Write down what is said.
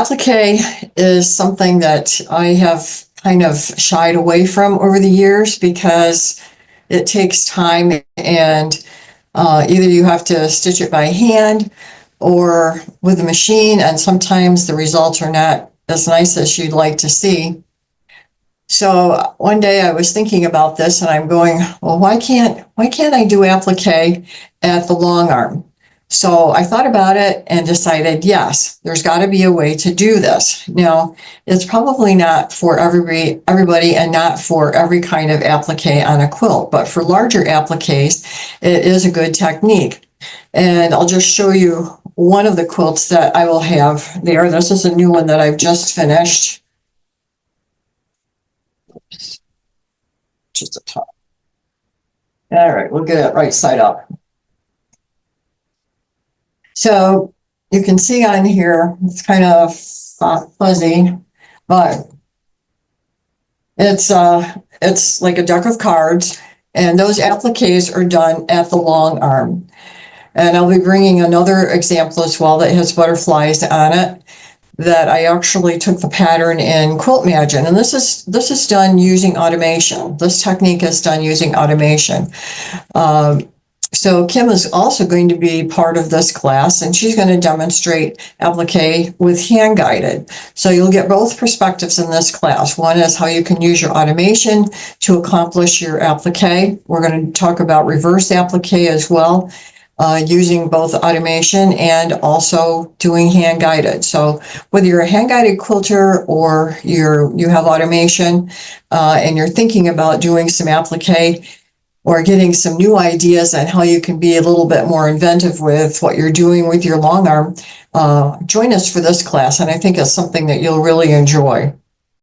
Applique is something that I have kind of shied away from over the years because it takes time and either you have to stitch it by hand or with a machine, and sometimes the results are not as nice as you'd like to see. So one day I was thinking about this and I'm going, well, why can't I do applique at the long arm? So I thought about it and decided, yes, there's got to be a way to do this. Now, it's probably not for everybody and not for every kind of applique on a quilt, but for larger appliques, it is a good technique. And I'll just show you one of the quilts that I will have there. This is a new one that I've just finished. Just a top. All right, we'll get it right side up. So you can see on here, it's kind of fuzzy, but it's like a deck of cards, and those appliques are done at the long arm. And I'll be bringing another example as well that has butterflies on it, that I actually took the pattern in QuiltMagine, and this is done using automation. This technique is done using automation. So Kim is also going to be part of this class, and she's going to demonstrate applique with hand guided. So you'll get both perspectives in this class. One is how you can use your automation to accomplish your applique. We're going to talk about reverse applique as well, using both automation and also doing hand guided. So whether you're a hand guided quilter or you have automation and you're thinking about doing some applique or getting some new ideas on how you can be a little bit more inventive with what you're doing with your long arm, join us for this class. And I think it's something that you'll really enjoy.